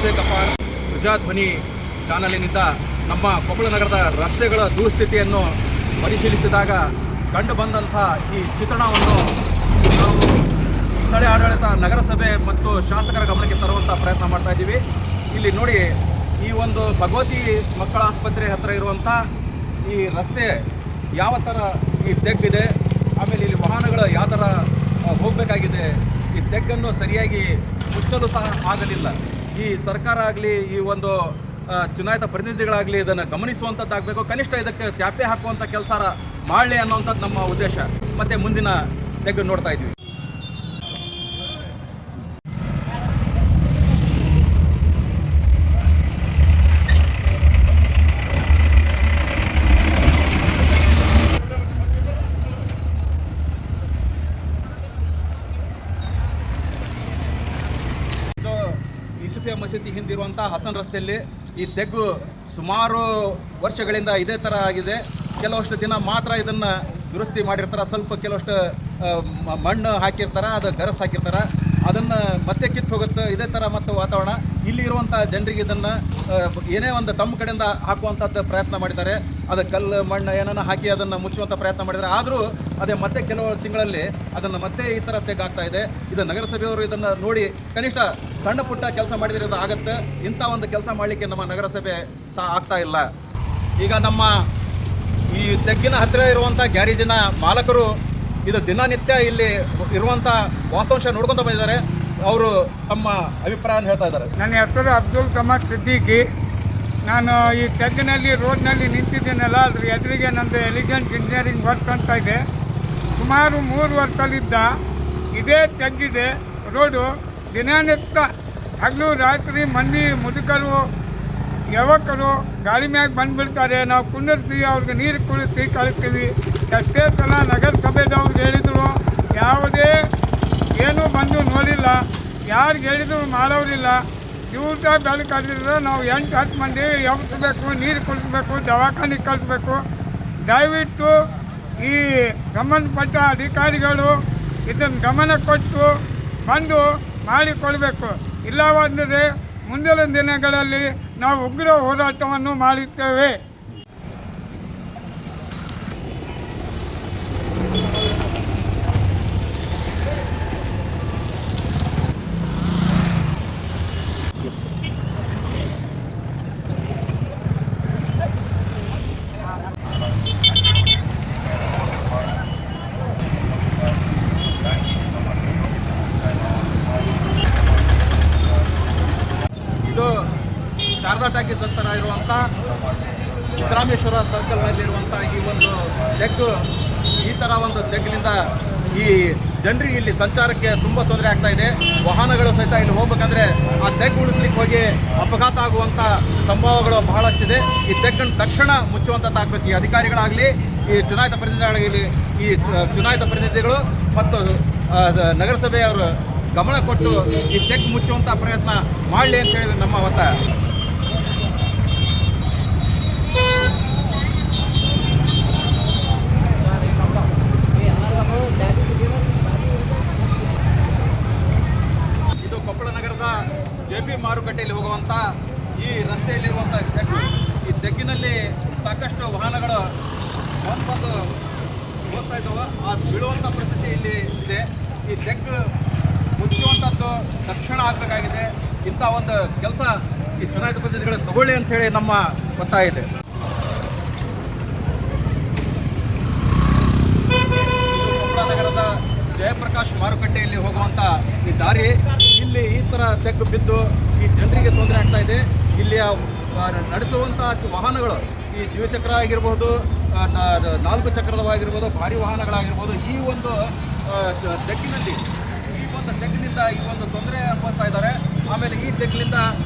ನಮಸ್ತೆ ಕಪಾರ್ ಪ್ರಜಾಧ್ವನಿ ಚಾನಲಿನಿಂದ ನಮ್ಮ ಕೊಪ್ಪಳ ನಗರದ ರಸ್ತೆಗಳ ದುಸ್ಥಿತಿಯನ್ನು ಪರಿಶೀಲಿಸಿದಾಗ ಕಂಡು ಬಂದಂಥ ಈ ಚಿತ್ರಣವನ್ನು ನಾವು ಸ್ಥಳೀಯ ಆಡಳಿತ ನಗರಸಭೆ ಮತ್ತು ಶಾಸಕರ ಗಮನಕ್ಕೆ ತರುವಂಥ ಪ್ರಯತ್ನ ಮಾಡ್ತಾ ಇದ್ದೀವಿ. ಇಲ್ಲಿ ನೋಡಿ, ಈ ಒಂದು ಭಗವತಿ ಮಕ್ಕಳ ಆಸ್ಪತ್ರೆ ಹತ್ತಿರ ಇರುವಂಥ ಈ ರಸ್ತೆ ಯಾವ ಥರ ಈ ತೆಗ್ಗಿದೆ, ಆಮೇಲೆ ಇಲ್ಲಿ ವಾಹನಗಳು ಯಾವ ಥರ ಹೋಗಬೇಕಾಗಿದೆ, ಈ ತೆಗ್ಗನ್ನು ಸರಿಯಾಗಿ ಮುಚ್ಚಲು ಸಹ ಆಗಲಿಲ್ಲ. ಈ ಸರ್ಕಾರ ಆಗಲಿ, ಈ ಒಂದು ಚುನಾಯಿತ ಪ್ರತಿನಿಧಿಗಳಾಗಲಿ ಇದನ್ನು ಗಮನಿಸುವಂಥದ್ದಾಗಬೇಕು. ಕನಿಷ್ಠ ಇದಕ್ಕೆ ತ್ಯಾಪೆ ಹಾಕುವಂಥ ಕೆಲಸ ಮಾಡಲಿ ಅನ್ನೋವಂಥದ್ದು ನಮ್ಮ ಉದ್ದೇಶ. ಮತ್ತು ಮುಂದಿನ ತೆಗ್ಗು ನೋಡ್ತಾ ಇದ್ವಿ. ಯೂಸುಫಿಯಾ ಮಸೀದಿ ಹಿಂದಿರುವಂಥ ಹಸನ್ ರಸ್ತೆಯಲ್ಲಿ ಈ ತೆಗ್ಗು ಸುಮಾರು ವರ್ಷಗಳಿಂದ ಇದೇ ಥರ ಆಗಿದೆ. ಕೆಲವಷ್ಟು ದಿನ ಮಾತ್ರ ಇದನ್ನು ದುರಸ್ತಿ ಮಾಡಿರ್ತಾರೆ, ಸ್ವಲ್ಪ ಕೆಲವಷ್ಟು ಮಣ್ಣು ಹಾಕಿರ್ತಾರೆ, ಅದು ಗರಸ್ ಹಾಕಿರ್ತಾರೆ, ಅದನ್ನು ಮತ್ತೆ ಕಿತ್ತು ಹೋಗುತ್ತೆ. ಇದೇ ಥರ ಮತ್ತು ವಾತಾವರಣ ಇಲ್ಲಿ ಇರುವಂಥ ಜನರಿಗೆ ಇದನ್ನು ಏನೇ ಒಂದು ತಮ್ಮ ಕಡೆಯಿಂದ ಹಾಕುವಂಥದ್ದು ಪ್ರಯತ್ನ ಮಾಡಿದ್ದಾರೆ. ಅದು ಕಲ್ಲು ಮಣ್ಣು ಏನನ್ನ ಹಾಕಿ ಅದನ್ನು ಮುಚ್ಚುವಂಥ ಪ್ರಯತ್ನ ಮಾಡಿದ್ದಾರೆ. ಆದರೂ ಅದೇ ಮತ್ತೆ ಕೆಲವು ತಿಂಗಳಲ್ಲಿ ಅದನ್ನು ಮತ್ತೆ ಈ ಥರ ತೆಗ್ಗಾಗ್ತಾ ಇದೆ. ಇದು ನಗರಸಭೆಯವರು ಇದನ್ನು ನೋಡಿ ಕನಿಷ್ಠ ಸಣ್ಣ ಪುಟ್ಟ ಕೆಲಸ ಮಾಡಿದರೆ ಇದು ಆಗುತ್ತೆ. ಇಂಥ ಒಂದು ಕೆಲಸ ಮಾಡಲಿಕ್ಕೆ ನಮ್ಮ ನಗರಸಭೆ ಸಹ ಆಗ್ತಾ ಇಲ್ಲ. ಈಗ ನಮ್ಮ ಈ ತೆಗ್ಗಿನ ಹತ್ತಿರ ಇರುವಂಥ ಗ್ಯಾರೇಜಿನ ಮಾಲಕರು ಇದು ದಿನನಿತ್ಯ ಇಲ್ಲಿ ಇರುವಂಥ ವಾಸ್ತವಾಂಶ ನೋಡ್ಕೊತ ಬಂದಿದ್ದಾರೆ. ಅವರು ತಮ್ಮ ಅಭಿಪ್ರಾಯ ಹೇಳ್ತಾ ಇದ್ದಾರೆ. ನನ್ನ ಹೆಸರು ಅಬ್ದುಲ್ ಕಮಾರ್ ಸಿದ್ದಿಕಿ. ನಾನು ಈ ತೆಗ್ಗಿನಲ್ಲಿ ರೋಡ್ನಲ್ಲಿ ನಿಂತಿದ್ದೀನಲ್ಲ, ಅದ್ರ ಎದುರಿಗೆ ನಂದು ಎಲಿಗೆಂಟ್ ಇಂಜಿನಿಯರಿಂಗ್ ವರ್ಕ್ ಅಂತ ಇದೆ. ಸುಮಾರು 3 ವರ್ಷದಿಂದ ಇದೇ ತೆಗ್ಗಿದೆ ರೋಡು. ದಿನನಿತ್ಯ ಹಗಲು ರಾತ್ರಿ ಮಂದಿ ಮುದುಕರು ಯುವಕರು ಗಾಡಿ ಮ್ಯಾಗ ಬಂದುಬಿಡ್ತಾರೆ. ನಾವು ಕುಂದಿರ್ತೀವಿ, ಅವ್ರಿಗೆ ನೀರು ಕುಡಿಸಿ ಕಳಿಸ್ತೀವಿ. ಎಷ್ಟೇ ಸಲ ನಗರಸಭೆದವ್ರಿಗೆ ಹೇಳಿದ್ರು, ಯಾವುದೇ ಏನೂ ಬಂದು ನೋಡಿಲ್ಲ. ಯಾರಿಗೆ ಹೇಳಿದ್ರು ಮಾಡೋರಿಲ್ಲ. ದಿವಸ ಬೆಳಕಾದ್ರೆ ನಾವು 8-10 ಮಂದಿ ಎಬ್ಬಿಸ್ಬೇಕು, ನೀರು ಕುಡಿಸ್ಬೇಕು, ದವಾಖಾನೆಗೆ ಕಳಿಸ್ಬೇಕು. ದಯವಿಟ್ಟು ಈ ಸಂಬಂಧಪಟ್ಟ ಅಧಿಕಾರಿಗಳು ಇದನ್ನು ಗಮನ ಕೊಟ್ಟು ಬಂದು ಮಾಡಿಕೊಡ್ಬೇಕು. ಇಲ್ಲವಾದರೆ ಮುಂದಿನ ದಿನಗಳಲ್ಲಿ ನಾವು ಉಗ್ರ ಹೋರಾಟವನ್ನು ಮಾಡುತ್ತೇವೆ. ಇದು ಶಾರದಾ ಟಾಕೀಸ್ ಹತ್ತಿರ ಇರುವಂಥ ಸಿದ್ದರಾಮೇಶ್ವರ ಸರ್ಕಲ್ನಲ್ಲಿರುವಂಥ ಈ ಒಂದು ತೆಗ್ಗು, ಈ ಥರ ಒಂದು ತೆಗ್ಗಿನಿಂದ ಈ ಜನರಿಗೆ ಇಲ್ಲಿ ಸಂಚಾರಕ್ಕೆ ತುಂಬ ತೊಂದರೆ ಆಗ್ತಾ ಇದೆ. ವಾಹನಗಳು ಸಹಿತ ಇಲ್ಲಿ ಹೋಗ್ಬೇಕಂದ್ರೆ ಆ ತೆಗ್ಗು ಉಳಿಸ್ಲಿಕ್ಕೆ ಹೋಗಿ ಅಪಘಾತ ಆಗುವಂಥ ಸಂಭವಗಳು ಬಹಳಷ್ಟಿದೆ. ಈ ತೆಗ್ಗನ್ನು ತಕ್ಷಣ ಮುಚ್ಚುವಂಥದ್ದಾಗಬೇಕು. ಈ ಅಧಿಕಾರಿಗಳಾಗಲಿ, ಈ ಚುನಾಯಿತ ಪ್ರತಿನಿಧಿಗಳಾಗಲಿ, ಈ ಚುನಾಯಿತ ಪ್ರತಿನಿಧಿಗಳು ಮತ್ತು ನಗರಸಭೆಯವರು ಗಮನ ಕೊಟ್ಟು ಈ ತೆಗ್ಗು ಮುಚ್ಚುವಂಥ ಪ್ರಯತ್ನ ಮಾಡಲಿ ಅಂತ ಹೇಳಿ ನಮ್ಮ ಒತ್ತಾಯ. ಇದು ಕೊಪ್ಪಳ ನಗರದ JP ಮಾರುಕಟ್ಟೆಯಲ್ಲಿ ಹೋಗುವಂಥ ಈ ರಸ್ತೆಯಲ್ಲಿರುವಂಥ ತೆಗ್ಗು. ಈ ತೆಗ್ಗಿನಲ್ಲಿ ಸಾಕಷ್ಟು ವಾಹನಗಳು ಬಂದು ಹೋಗ್ತಾ ಇದ್ದಾವೆ. ಆ ಬೀಳುವಂಥ ಪರಿಸ್ಥಿತಿ ಇಲ್ಲಿ ಇದೆ. ಈ ತೆಗ್ಗು ಮುಚ್ಚುವಂಥದ್ದು ತಕ್ಷಣ ಆಗಬೇಕಾಗಿದೆ. ಇಂಥ ಒಂದು ಕೆಲಸ ಈ ಚುನಾಯಿತ ಪ್ರತಿನಿಧಿಗಳು ತಗೊಳ್ಳಿ ಅಂಥೇಳಿ ನಮ್ಮ ಒತ್ತಾಯ ಇದೆ. ಕೊಪ್ಪಳ ನಗರದ ಜಯಪ್ರಕಾಶ್ ಮಾರುಕಟ್ಟೆಯಲ್ಲಿ ಹೋಗುವಂಥ ಈ ದಾರಿ, ಇಲ್ಲಿ ಈ ಥರ ತೆಗ್ಗು ಬಿದ್ದು ಈ ಜನರಿಗೆ ತೊಂದರೆ ಆಗ್ತಾ ಇದೆ. ಇಲ್ಲಿಯ ನಡೆಸುವಂಥ ವಾಹನಗಳು, ಈ ದ್ವಿಚಕ್ರ ಆಗಿರ್ಬೋದು, 4 ಚಕ್ರದವಾಗಿರ್ಬೋದು, ಭಾರಿ ವಾಹನಗಳಾಗಿರ್ಬೋದು, ಈ ಒಂದು ತೆಗ್ಗಿನಿಂದ ಈ ಒಂದು ತೊಂದರೆ ಅನುಭವಿಸ್ತಾ ಇದ್ದಾರೆ. ಆಮೇಲೆ ಈ ತೆಗ್ಗಿನಿಂದ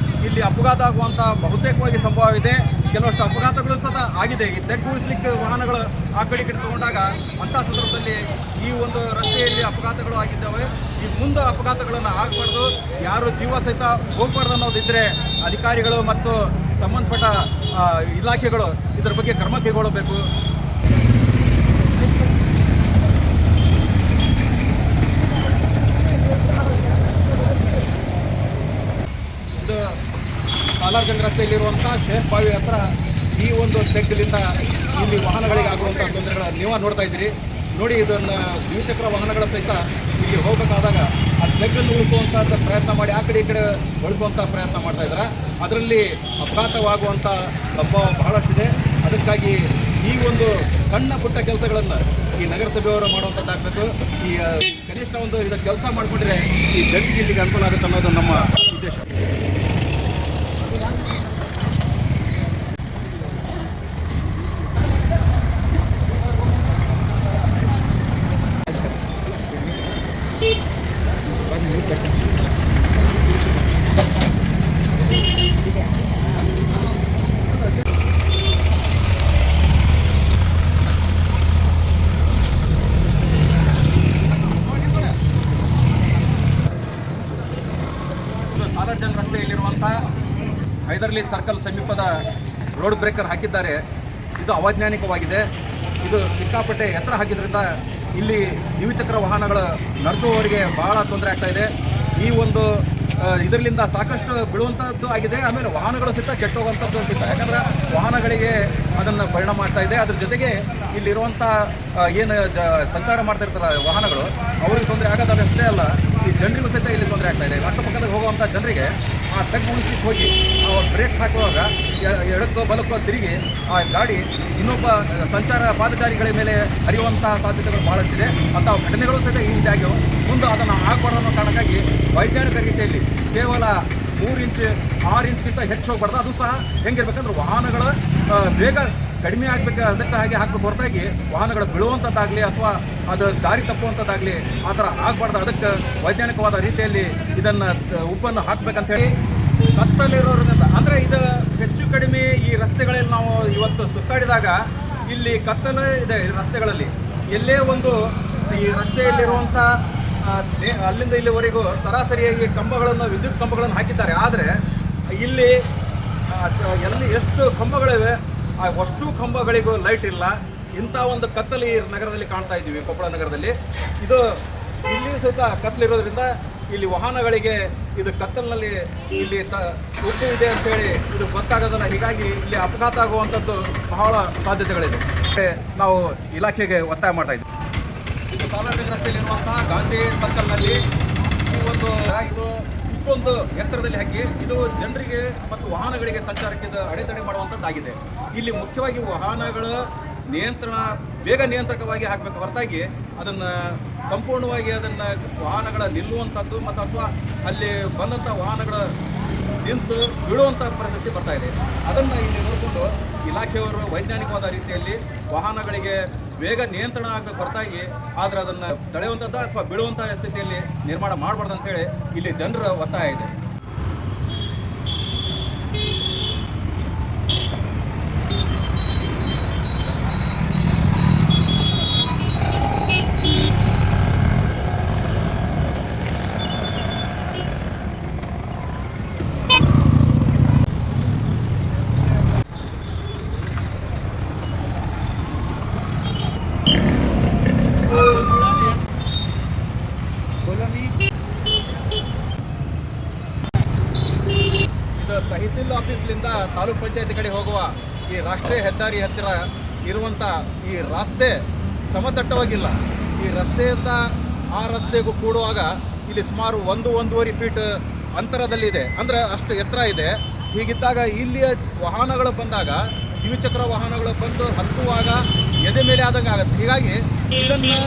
ಇಲ್ಲಿ ಅಪಘಾತ ಆಗುವಂಥ ಬಹುತೇಕವಾಗಿ ಸಂಭವವಿದೆ. ಕೆಲವಷ್ಟು ಅಪಘಾತಗಳು ಸಹ ಆಗಿದೆ. ಈ ತೆಗ್ಗು ಉಳಿಸ್ಲಿಕ್ಕೆ ವಾಹನಗಳು ಆ ಕಡೆ ತಗೊಂಡಾಗ ಅಂಥ ಸಂದರ್ಭದಲ್ಲಿ ಈ ಒಂದು ರಸ್ತೆಯಲ್ಲಿ ಅಪಘಾತಗಳು ಆಗಿದ್ದಾವೆ. ಈ ಮುಂದೆ ಅಪಘಾತಗಳನ್ನು ಆಗಬಾರ್ದು, ಯಾರು ಜೀವ ಸಹಿತ ಹೋಗಬಾರ್ದು ಅನ್ನೋದಿದ್ದರೆ ಅಧಿಕಾರಿಗಳು ಮತ್ತು ಸಂಬಂಧಪಟ್ಟ ಇಲಾಖೆಗಳು ಇದರ ಬಗ್ಗೆ ಕ್ರಮ ಕೈಗೊಳ್ಳಬೇಕು. ಸಾಲಾರ್ಜಂಗ್ ರಸ್ತೆಯಲ್ಲಿರುವಂಥ ಶೇಖ್ ಬಾವಿ ಹತ್ರ ಈ ಒಂದು ತೆಗ್ಗದಿಂದ ಇಲ್ಲಿ ವಾಹನಗಳಿಗೆ ಆಗುವಂಥ ತೊಂದರೆಗಳನ್ನು ನೀವು ನೋಡ್ತಾ ಇದ್ದೀರಿ. ನೋಡಿ, ಇದನ್ನು ದ್ವಿಚಕ್ರ ವಾಹನಗಳ ಸಹಿತ ಇಲ್ಲಿ ಹೋಗಬೇಕಾದಾಗ ಆ ತೆಗ್ಗನ್ನು ಉಳಿಸುವಂಥ ಪ್ರಯತ್ನ ಮಾಡಿ ಆ ಕಡೆ ಈ ಕಡೆ ಬಳಸುವಂಥ ಪ್ರಯತ್ನ ಮಾಡ್ತಾ ಇದ್ದಾರೆ. ಅದರಲ್ಲಿ ಅಪಘಾತವಾಗುವಂಥ ಸಂಭವ ಬಹಳಷ್ಟಿದೆ. ಅದಕ್ಕಾಗಿ ಈ ಒಂದು ಸಣ್ಣ ಪುಟ್ಟ ಕೆಲಸಗಳನ್ನು ಈ ನಗರಸಭೆಯವರು ಮಾಡುವಂಥದ್ದಾಗಬೇಕು. ಈ ಕನಿಷ್ಠ ಒಂದು ಇದು ಕೆಲಸ ಮಾಡಿಕೊಂಡ್ರೆ ಈ ಜನರಿಗೆ ಇಲ್ಲಿಗೆ ಅನುಕೂಲ ಆಗುತ್ತೆ ಅನ್ನೋದು ನಮ್ಮ ಉದ್ದೇಶ. ಸಾಲಾರ್ಜಂಗ್ ರಸ್ತೆಯಲ್ಲಿರುವಂಥ ಹೈದರ್ಲಿ ಸರ್ಕಲ್ ಸಮೀಪದ ರೋಡ್ ಬ್ರೇಕರ್ ಹಾಕಿದ್ದಾರೆ. ಇದು ಅವೈಜ್ಞಾನಿಕವಾಗಿದೆ. ಇದು ಸಿಕ್ಕಾಪಟ್ಟೆ ಎತ್ತರ ಹಾಕಿದ್ರಿಂದ ಇಲ್ಲಿ ದ್ವಿಚಕ್ರ ವಾಹನಗಳು ನಡೆಸುವವರಿಗೆ ಬಹಳ ತೊಂದರೆ ಆಗ್ತಾ ಇದೆ. ಈ ಒಂದು ಇದರಿಂದ ಸಾಕಷ್ಟು ಬೀಳುವಂಥದ್ದು ಆಗಿದೆ. ಆಮೇಲೆ ವಾಹನಗಳು ಸಹಿತ ಕೆಟ್ಟೋಗುವಂಥದ್ದು ಸಹಿತ, ಯಾಕಂದರೆ ವಾಹನಗಳಿಗೆ ಅದನ್ನು ಪರಿಣಾಮ ಆಗ್ತಾ ಇದೆ. ಅದ್ರ ಜೊತೆಗೆ ಇಲ್ಲಿರುವಂಥ ಏನು ಸಂಚಾರ ಮಾಡ್ತಿರ್ತಾರೆ ವಾಹನಗಳು, ಅವ್ರಿಗೆ ತೊಂದರೆ ಆಗೋದಾದ್ರೆ ಅಷ್ಟೇ ಅಲ್ಲ, ಈ ಜನರಿಗೂ ಸಹಿತ ಇಲ್ಲಿ ತೊಂದರೆ ಆಗ್ತಾ ಇದೆ. ಅಕ್ಕಪಕ್ಕದಾಗ ಹೋಗುವಂಥ ಜನರಿಗೆ ಆ ತೆಗ್ಗು ಉಳಿಸ್ಲಿಕ್ಕೆ ಹೋಗಿ ಬ್ರೇಕ್ ಹಾಕುವಾಗ ಎಡಕ್ಕೋ ಬಲಕ್ಕೋ ತಿರುಗಿ ಆ ಗಾಡಿ ಇನ್ನೊಬ್ಬ ಸಂಚಾರ ಪಾದಚಾರಿಗಳ ಮೇಲೆ ಹರಿಯುವಂಥ ಸಾಧ್ಯತೆಗಳು ಬಹಳಷ್ಟಿದೆ. ಅಂಥ ಘಟನೆಗಳು ಸಹಿತ ಈ ರೀತಿಯಾಗಿ ಮುಂದೆ ಅದನ್ನು ಆಗಬಾರ್ದು ಅನ್ನೋ ಕಾರಣಕ್ಕಾಗಿ ವೈಜ್ಞಾನಿಕ ರೀತಿಯಲ್ಲಿ ಕೇವಲ 3 ಇಂಚ್ 6 ಇಂಚ್ಗಿಂತ ಹೆಚ್ಚು ಹೋಗ್ಬಾರ್ದು. ಅದು ಸಹ ಹೆಂಗಿರ್ಬೇಕಂದ್ರೆ ವಾಹನಗಳ ಬೇಗ ಕಡಿಮೆ ಆಗಬೇಕು, ಅದಕ್ಕೆ ಹಾಗೆ ಹಾಕಬೇಕು ಹೊರತಾಗಿ ವಾಹನಗಳು ಬೀಳುವಂಥದ್ದಾಗಲಿ ಅಥವಾ ಅದು ದಾರಿ ತಪ್ಪುವಂಥದ್ದಾಗಲಿ ಆ ಥರ ಆಗಬಾರ್ದು. ಅದಕ್ಕೆ ವೈಜ್ಞಾನಿಕವಾದ ರೀತಿಯಲ್ಲಿ ಇದನ್ನು ಉಪ್ಪನ್ನು ಹಾಕಬೇಕಂತ ಹೇಳಿ ಕತ್ತಲಿರೋದ್ರಿಂದ, ಅಂದರೆ ಇದು ಹೆಚ್ಚು ಕಡಿಮೆ ಈ ರಸ್ತೆಗಳಲ್ಲಿ ನಾವು ಇವತ್ತು ಸುತ್ತಾಡಿದಾಗ ಇಲ್ಲಿ ಕತ್ತಲು ಇದೆ. ಈ ರಸ್ತೆಗಳಲ್ಲಿ ಎಲ್ಲೇ ಒಂದು ಈ ರಸ್ತೆಯಲ್ಲಿರುವಂಥ ಅಲ್ಲಿಂದ ಇಲ್ಲಿವರೆಗೂ ಸರಾಸರಿಯಾಗಿ ಕಂಬಗಳನ್ನು, ವಿದ್ಯುತ್ ಕಂಬಗಳನ್ನು ಹಾಕಿದ್ದಾರೆ. ಆದರೆ ಇಲ್ಲಿ ಎಲ್ಲಿ ಎಷ್ಟು ಕಂಬಗಳಿವೆ ಅಷ್ಟು ಕಂಬಗಳಿಗೂ ಲೈಟ್ ಇಲ್ಲ. ಇಂಥ ಒಂದು ಕತ್ತಲು ಈ ನಗರದಲ್ಲಿ ಕಾಣ್ತಾ ಇದ್ದೀವಿ, ಕೊಪ್ಪಳ ನಗರದಲ್ಲಿ. ಇದು ಇಲ್ಲಿ ಸಹಿತ ಕತ್ತಲಿರೋದ್ರಿಂದ ಇಲ್ಲಿ ವಾಹನಗಳಿಗೆ ಇದು ಕತ್ತಲಿನಲ್ಲಿ ಇಲ್ಲಿ ಉಪ್ಪು ಇದೆ ಅಂತೇಳಿ ಇದು ಗೊತ್ತಾಗೋದಲ್ಲ. ಹೀಗಾಗಿ ಇಲ್ಲಿ ಅಪಘಾತ ಆಗುವಂಥದ್ದು ಬಹಳ ಸಾಧ್ಯತೆಗಳಿದೆ. ನಾವು ಇಲಾಖೆಗೆ ಒತ್ತಾಯ ಮಾಡ್ತಾ ಇದ್ದೀವಿ. ಇದು ಸಾಲಾರ್ಜಂಗ್ ರಸ್ತೆಯಲ್ಲಿರುವಂಥ ಗಾಂಧಿ ಸರ್ಕಲ್ನಲ್ಲಿ ಈ ಒಂದು ಇದು ಇಷ್ಟೊಂದು ಎತ್ತರದಲ್ಲಿ ಹಾಕಿ ಇದು ಜನರಿಗೆ ಮತ್ತು ವಾಹನಗಳಿಗೆ ಸಂಚಾರಕ್ಕೆ ಅಡೆತಡೆ ಮಾಡುವಂಥದ್ದಾಗಿದೆ. ಇಲ್ಲಿ ಮುಖ್ಯವಾಗಿ ವಾಹನಗಳ ಬೇಗ ನಿಯಂತ್ರಕವಾಗಿ ಹಾಕಬೇಕು ಹೊರತಾಗಿ ಅದನ್ನು ಸಂಪೂರ್ಣವಾಗಿ ಅದನ್ನು ವಾಹನಗಳ ನಿಲ್ಲುವಂಥದ್ದು ಮತ್ತು ಅಥವಾ ಅಲ್ಲಿ ಬಂದಂಥ ವಾಹನಗಳ ನಿಂತು ಬೀಳುವಂಥ ಪರಿಸ್ಥಿತಿ ಬರ್ತಾ ಇದೆ. ಅದನ್ನು ಇಲ್ಲಿ ನೋಡಿಕೊಂಡು ಇಲಾಖೆಯವರು ವೈಜ್ಞಾನಿಕವಾದ ರೀತಿಯಲ್ಲಿ ವಾಹನಗಳಿಗೆ ಬೇಗ ನಿಯಂತ್ರಣ ಆಗಬೇಕು ಹೊರತಾಗಿ ಆದರೆ ಅದನ್ನು ತಡೆಯುವಂಥದ್ದು ಅಥವಾ ಬೀಳುವಂಥ ಸ್ಥಿತಿಯಲ್ಲಿ ನಿರ್ಮಾಣ ಮಾಡಬಾರ್ದು ಅಂತೇಳಿ ಇಲ್ಲಿ ಜನರ ಒತ್ತಾಯ ಇದೆ. ತಹಸೀಲ್ ಆಫೀಸ್ಲಿಂದ ತಾಲೂಕ್ ಪಂಚಾಯತ್ ಕಡೆ ಹೋಗುವ ಈ ರಾಷ್ಟ್ರೀಯ ಹೆದ್ದಾರಿ ಹತ್ತಿರ ಇರುವಂಥ ಈ ರಸ್ತೆ ಸಮತಟ್ಟವಾಗಿಲ್ಲ. ಈ ರಸ್ತೆಯಿಂದ ಆ ರಸ್ತೆಗೂ ಕೂಡುವಾಗ ಇಲ್ಲಿ ಸುಮಾರು 1-1.5 ಫೀಟ್ ಅಂತರದಲ್ಲಿದೆ, ಅಂದರೆ ಅಷ್ಟು ಎತ್ತರ ಇದೆ. ಹೀಗಿದ್ದಾಗ ಇಲ್ಲಿಯ ವಾಹನಗಳು ಬಂದಾಗ, ದ್ವಿಚಕ್ರ ವಾಹನಗಳು ಬಂದು ಹತ್ತುವಾಗ ಎದೆ ಮೇಲೆ ಆದಂಗೆ ಆಗುತ್ತೆ. ಹೀಗಾಗಿ ಇದನ್ನು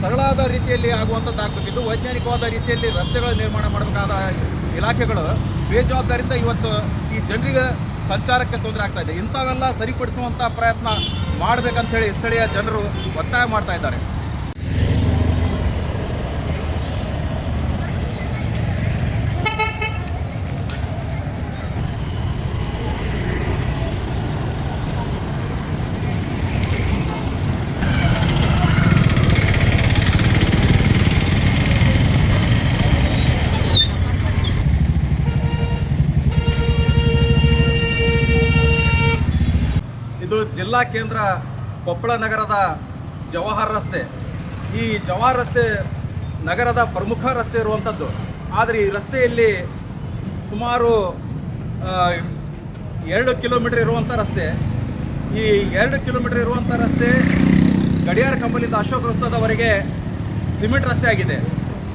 ಸರಳಾದ ರೀತಿಯಲ್ಲಿ ಆಗುವಂಥದ್ದು ಆಗಬೇಕು. ಇದು ವೈಜ್ಞಾನಿಕವಾದ ರೀತಿಯಲ್ಲಿ ರಸ್ತೆಗಳ ನಿರ್ಮಾಣ ಮಾಡಬೇಕಾದ ಇಲಾಖೆಗಳು ಬೇಜವಾಬ್ದಾರಿಯಿಂದ ಇವತ್ತು ಈ ಜನರಿಗೆ ಸಂಚಾರಕ್ಕೆ ತೊಂದರೆ ಆಗ್ತಾ ಇದೆ. ಇಂಥವೆಲ್ಲ ಸರಿಪಡಿಸುವಂಥ ಪ್ರಯತ್ನ ಮಾಡಬೇಕಂತೇಳಿ ಸ್ಥಳೀಯ ಜನರು ಒತ್ತಾಯ ಮಾಡ್ತಾ ಇದ್ದಾರೆ. ಇದು ಜಿಲ್ಲಾ ಕೇಂದ್ರ ಕೊಪ್ಪಳ ನಗರದ ಜವಾಹರ್ ರಸ್ತೆ. ಈ ಜವಾಹರ್ ರಸ್ತೆ ನಗರದ ಪ್ರಮುಖ ರಸ್ತೆ ಇರುವಂಥದ್ದು. ಆದರೆ ಈ ರಸ್ತೆಯಲ್ಲಿ ಸುಮಾರು 2 ಕಿಲೋಮೀಟರ್ ಇರುವಂಥ ರಸ್ತೆ. ಈ 2 ಕಿಲೋಮೀಟರ್ ಇರುವಂಥ ರಸ್ತೆ ಗಡಿಯಾರ ಕಂಬಲಿಂದ ಅಶೋಕ ವೃತ್ತದವರೆಗೆ ಸಿಮೆಂಟ್ ರಸ್ತೆ ಆಗಿದೆ.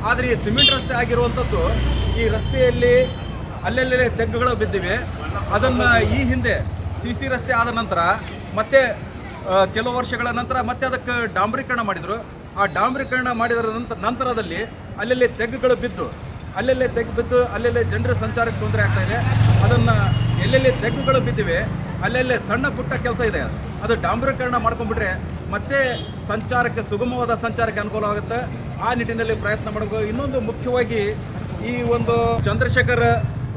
ಆದರೆ ಈ ಸಿಮೆಂಟ್ ರಸ್ತೆ ಆಗಿರುವಂಥದ್ದು ಈ ರಸ್ತೆಯಲ್ಲಿ ಅಲ್ಲೆಲ್ಲೇ ತೆಗ್ಗುಗಳು ಬಿದ್ದಿವೆ. ಅದನ್ನು ಈ ಹಿಂದೆ CC ರಸ್ತೆ ಆದ ನಂತರ ಮತ್ತೆ ಕೆಲವು ವರ್ಷಗಳ ನಂತರ ಮತ್ತೆ ಅದಕ್ಕೆ ಡಾಂಬರೀಕರಣ ಮಾಡಿದರು. ಆ ಡಾಂಬರೀಕರಣ ಮಾಡಿದ ನಂತರದಲ್ಲಿ ಅಲ್ಲೆಲ್ಲಿ ತೆಗ್ಗುಗಳು ಬಿದ್ದು ಅಲ್ಲೆಲ್ಲೇ ಜನರ ಸಂಚಾರಕ್ಕೆ ತೊಂದರೆ ಆಗ್ತಾ ಇದೆ. ಅದನ್ನು ಎಲ್ಲೆಲ್ಲಿ ತೆಗ್ಗುಗಳು ಬಿದ್ದಿವೆ ಅಲ್ಲೆಲ್ಲೇ ಸಣ್ಣ ಪುಟ್ಟ ಕೆಲಸ ಇದೆ, ಅದು ಡಾಂಬರೀಕರಣ ಮಾಡ್ಕೊಂಡ್ಬಿಟ್ರೆ ಮತ್ತೆ ಸಂಚಾರಕ್ಕೆ ಸುಗಮವಾದ ಸಂಚಾರಕ್ಕೆ ಅನುಕೂಲವಾಗುತ್ತೆ. ಆ ನಿಟ್ಟಿನಲ್ಲಿ ಪ್ರಯತ್ನ ಮಾಡಬೇಕು. ಇನ್ನೊಂದು ಮುಖ್ಯವಾಗಿ ಈ ಒಂದು ಚಂದ್ರಶೇಖರ್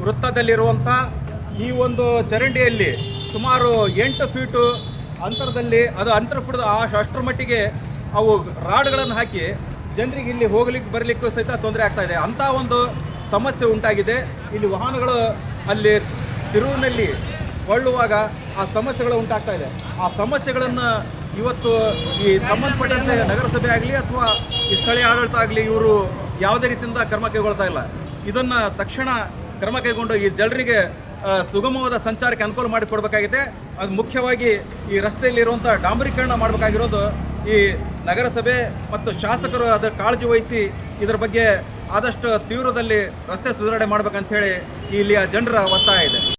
ವೃತ್ತದಲ್ಲಿರುವಂಥ ಈ ಒಂದು ಚರಂಡಿಯಲ್ಲಿ ಸುಮಾರು 8 ಫೀಟು ಅಂತರದಲ್ಲಿ ಅದು ಅಂತರ ಫುಡ್ ಅಷ್ಟರ ಮಟ್ಟಿಗೆ ಅವು ರಾಡ್ಗಳನ್ನು ಹಾಕಿ ಜನರಿಗೆ ಇಲ್ಲಿ ಹೋಗ್ಲಿಕ್ಕೆ ಬರಲಿಕ್ಕೂ ಸಹಿತ ತೊಂದರೆ ಆಗ್ತಾ ಇದೆ. ಅಂಥ ಒಂದು ಸಮಸ್ಯೆ ಉಂಟಾಗಿದೆ. ಇಲ್ಲಿ ವಾಹನಗಳು ಅಲ್ಲಿ ತಿರುವಿನಲ್ಲಿ ಕೊಳ್ಳುವಾಗ ಆ ಸಮಸ್ಯೆಗಳು ಉಂಟಾಗ್ತಾ ಇದೆ. ಆ ಸಮಸ್ಯೆಗಳನ್ನು ಇವತ್ತು ಈ ಸಂಬಂಧಪಟ್ಟಂತೆ ನಗರಸಭೆ ಆಗಲಿ ಅಥವಾ ಈ ಸ್ಥಳೀಯ ಆಡಳಿತ ಆಗಲಿ ಇವರು ಯಾವುದೇ ರೀತಿಯಿಂದ ಕ್ರಮ ಕೈಗೊಳ್ತಾ ಇಲ್ಲ. ಇದನ್ನು ತಕ್ಷಣ ಕ್ರಮ ಕೈಗೊಂಡು ಈ ಜನರಿಗೆ ಸುಗಮವಾದ ಸಂಚಾರಕ್ಕೆ ಅನುಕೂಲ ಮಾಡಿಕೊಡ್ಬೇಕಾಗಿದೆ. ಅದು ಮುಖ್ಯವಾಗಿ ಈ ರಸ್ತೆಯಲ್ಲಿರುವಂಥ ಡಾಂಬರೀಕರಣ ಮಾಡಬೇಕಾಗಿರೋದು ಈ ನಗರಸಭೆ ಮತ್ತು ಶಾಸಕರು ಅದರ ಕಾಳಜಿ ವಹಿಸಿ ಇದರ ಬಗ್ಗೆ ಆದಷ್ಟು ತೀವ್ರದಲ್ಲಿ ರಸ್ತೆ ಸುಧಾರಣೆ ಮಾಡಬೇಕಂತೇಳಿ ಇಲ್ಲಿಯ ಜನರ ಒತ್ತಾಯ ಇದೆ.